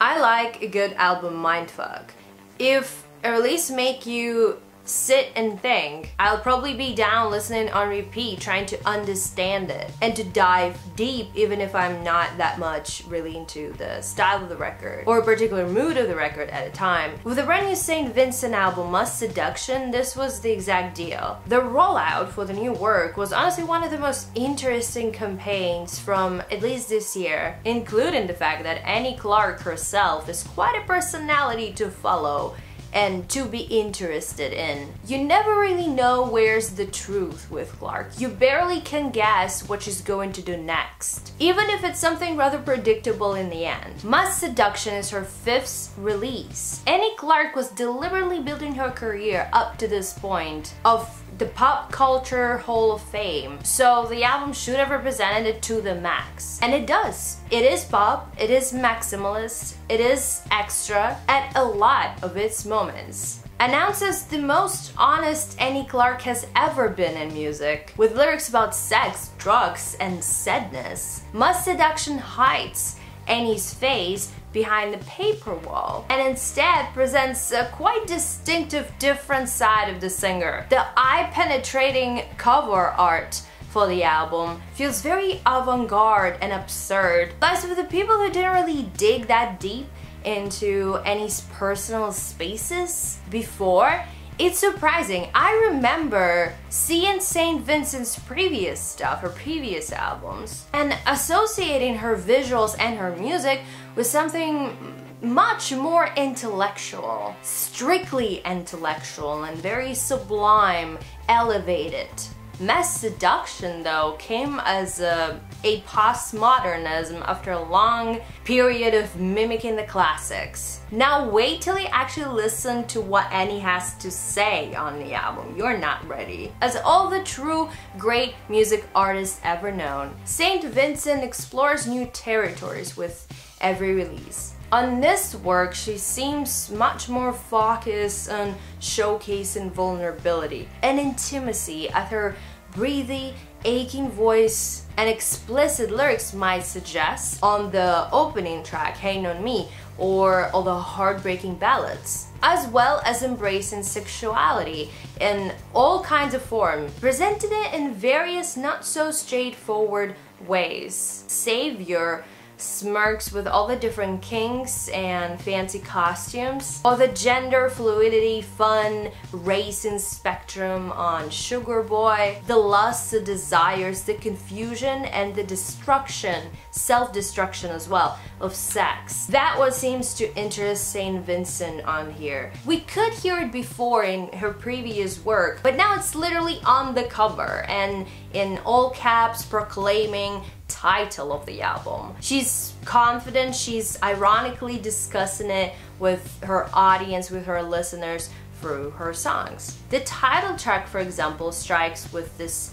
I like a good album mindfuck. If a release make you sit and think, I'll probably be down listening on repeat, trying to understand it and to dive deep, even if I'm not that much really into the style of the record or a particular mood of the record at a time. With the brand new St. Vincent album Masseduction, this was the exact deal. The rollout for the new work was honestly one of the most interesting campaigns from at least this year, including the fact that Annie Clark herself is quite a personality to follow and to be interested in. You never really know where's the truth with Clark. You barely can guess what she's going to do next, even if it's something rather predictable in the end. Masseduction is her 5th release. Annie Clark was deliberately building her career up to this point of the pop culture Hall of Fame, so the album should have represented it to the max. And it does. It is pop, it is maximalist, it is extra at a lot of its moments. Announced as the most honest Annie Clark has ever been in music, with lyrics about sex, drugs, and sadness, Masseduction hides Annie's face behind the paper wall and instead presents a quite distinctive different side of the singer. The eye-penetrating cover art for the album feels very avant-garde and absurd. Plus, for the people who didn't really dig that deep into Annie's personal spaces before, it's surprising. I remember seeing St. Vincent's previous stuff, her previous albums, and associating her visuals and her music with something much more intellectual, strictly intellectual and very sublime, elevated. Masseduction, though, came as a postmodernism after a long period of mimicking the classics. Now wait till you actually listen to what Annie has to say on the album. You're not ready. As all the true great music artists ever known, St. Vincent explores new territories with every release. On this work, she seems much more focused on showcasing vulnerability and intimacy, as her breathy, aching voice and explicit lyrics might suggest on the opening track, Hang On Me, or all the heartbreaking ballads, as well as embracing sexuality in all kinds of forms, presenting it in various not so straightforward ways. Savior smirks with all the different kinks and fancy costumes, or the gender fluidity, fun, racing spectrum on Sugar Boy, the lusts, the desires, the confusion, and the destruction, self-destruction as well, of sex. That what seems to interest St. Vincent on here. We could hear it before in her previous work, but now it's literally on the cover and in all caps proclaiming title of the album. She's confident, she's ironically discussing it with her audience, with her listeners through her songs. The title track, for example, strikes with this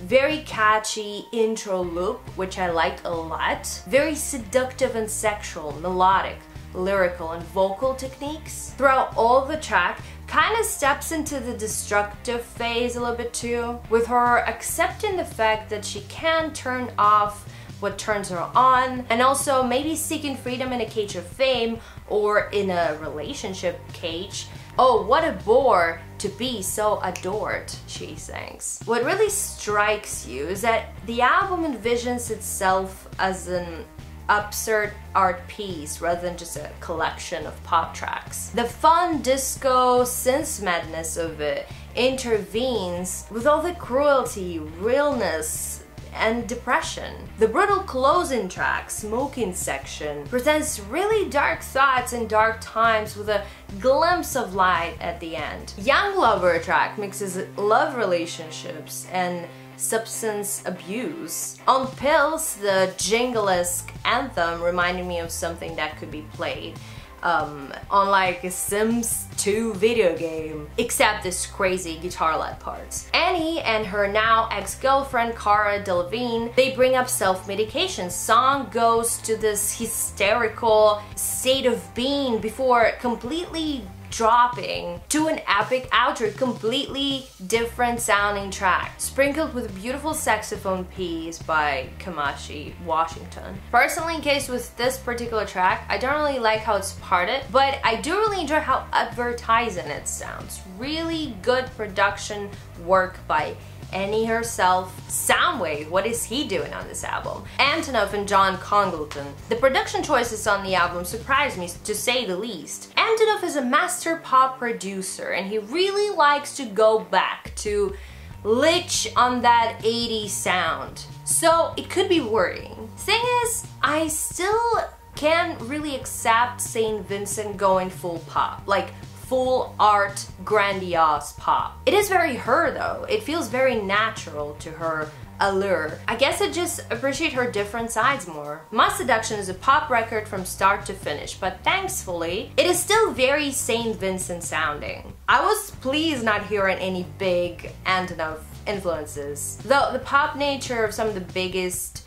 very catchy intro loop, which I liked a lot. Very seductive and sexual, melodic, lyrical, and vocal techniques. Throughout all the track, kind of steps into the destructive phase a little bit too, with her accepting the fact that she can turn off what turns her on, and also maybe seeking freedom in a cage of fame or in a relationship cage. Oh, what a bore to be so adored, she sings. What really strikes you is that the album envisions itself as an absurd art piece rather than just a collection of pop tracks. The fun disco synth madness of it intervenes with all the cruelty, realness, and depression. The brutal closing track, Smoking Section, presents really dark thoughts and dark times with a glimpse of light at the end. Young Lover track mixes love relationships and substance abuse. On Pills, the jingle-esque anthem reminded me of something that could be played on like a Sims 2 video game, except this crazy guitar-led parts. Annie and her now ex-girlfriend Cara Delevingne, they bring up self-medication. Song goes to this hysterical state of being before completely dropping to an epic outro, completely different sounding track, sprinkled with a beautiful saxophone piece by Kamasi Washington. Personally, in case with this particular track, I don't really like how it's parted, but I do really enjoy how advertising it sounds. Really good production work by Annie herself. Soundwave, what is he doing on this album? Antonov and John Congleton. The production choices on the album surprised me, to say the least. Antonov is a master pop producer and he really likes to go back to lich on that 80s sound. So it could be worrying. Thing is, I still can't really accept St. Vincent going full pop. Like, full art, grandiose pop. It is very her though. It feels very natural to her allure. I guess I just appreciate her different sides more. Masseduction is a pop record from start to finish, but thankfully, it is still very St. Vincent sounding. I was pleased not hearing any big Antonov influences, though the pop nature of some of the biggest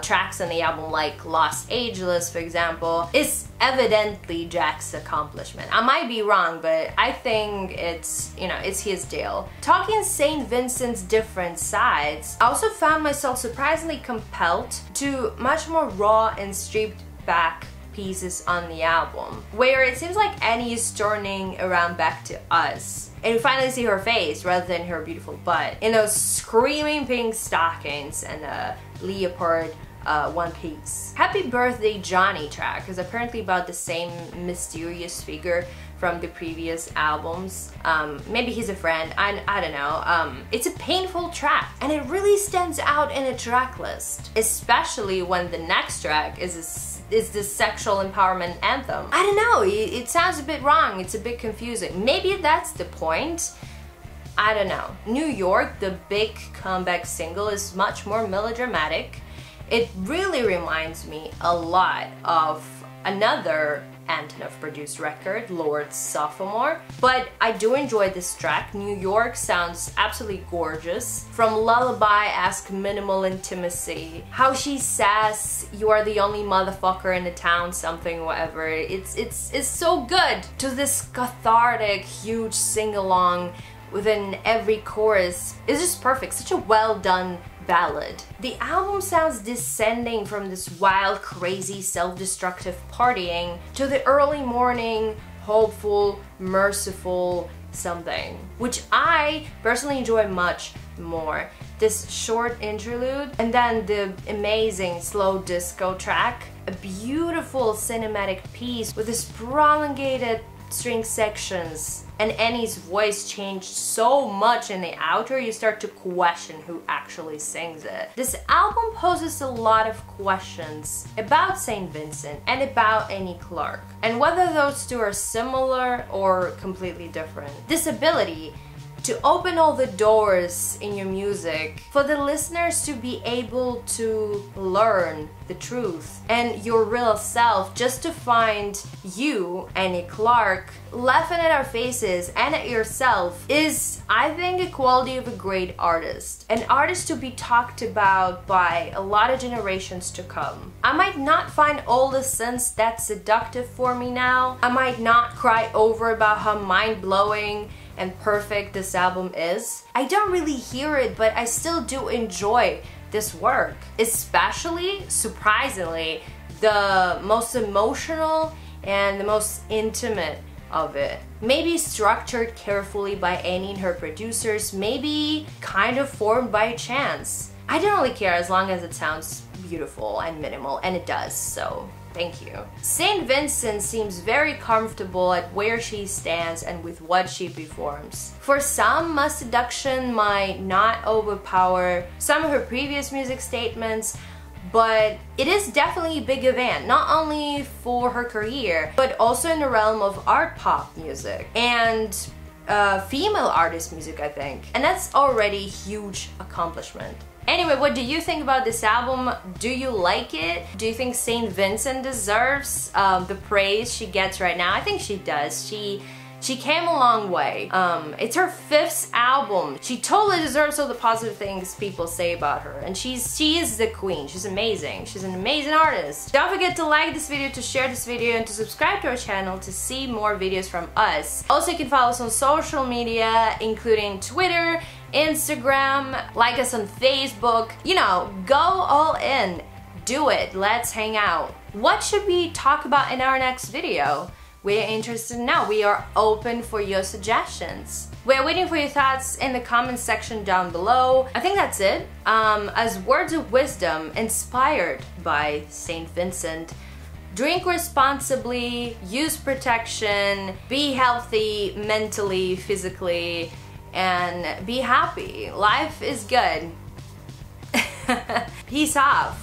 tracks on the album, like Los Angeles, for example, is evidently Jack's accomplishment. I might be wrong, but I think it's, you know, it's his deal. Talking St. Vincent's different sides, I also found myself surprisingly compelled to much more raw and stripped back pieces on the album, where it seems like Annie is turning around back to us. And we finally see her face rather than her beautiful butt in those screaming pink stockings and a leopard one piece. Happy Birthday Johnny track is apparently about the same mysterious figure from the previous albums. Maybe he's a friend, I don't know. It's a painful track and it really stands out in a track list, especially when the next track is this sexual empowerment anthem. I don't know, it sounds a bit wrong, it's a bit confusing. Maybe that's the point. I don't know. New York, the big comeback single, is much more melodramatic. It really reminds me a lot of another Antonov produced record, Lord's Sophomore, but I do enjoy this track. New York sounds absolutely gorgeous. From lullaby-esque minimal intimacy, how she says you are the only motherfucker in the town, something, whatever. It's so good, to this cathartic huge sing-along within every chorus. It's just perfect, such a well done ballad. The album sounds descending from this wild, crazy, self-destructive partying to the early morning, hopeful, merciful something, which I personally enjoy much more. This short interlude and then the amazing slow disco track, a beautiful cinematic piece with this prolongated string sections, and Annie's voice changed so much in the outro you start to question who actually sings it. This album poses a lot of questions about St. Vincent and about Annie Clark, and whether those two are similar or completely different. This ability to open all the doors in your music for the listeners to be able to learn the truth and your real self, just to find you, Annie Clark, laughing at our faces and at yourself, is, I think, a quality of a great artist. An artist to be talked about by a lot of generations to come. I might not find all the sins that seductive for me now. I might not cry over about how mind-blowing and perfect this album is. I don't really hear it, but I still do enjoy this work. Especially, surprisingly, the most emotional and the most intimate of it. Maybe structured carefully by Annie and her producers, maybe kind of formed by chance. I don't really care as long as it sounds beautiful and minimal, and it does, so thank you. St. Vincent seems very comfortable at where she stands and with what she performs. For some, Masseduction might not overpower some of her previous music statements, but it is definitely a big event, not only for her career, but also in the realm of art pop music and female artist music, I think. And that's already a huge accomplishment. Anyway, what do you think about this album? Do you like it? Do you think St. Vincent deserves the praise she gets right now? I think she does. She She came a long way. It's her 5th album. She totally deserves all the positive things people say about her. And she is the queen. She's amazing. She's an amazing artist. Don't forget to like this video, to share this video, and to subscribe to our channel to see more videos from us. Also, you can follow us on social media, including Twitter, Instagram, like us on Facebook. You know, go all in. Do it. Let's hang out. What should we talk about in our next video? We're interested now. We are open for your suggestions. We're waiting for your thoughts in the comments section down below. I think that's it. As words of wisdom inspired by Saint Vincent, drink responsibly, use protection, be healthy mentally, physically, and be happy. Life is good. Peace off.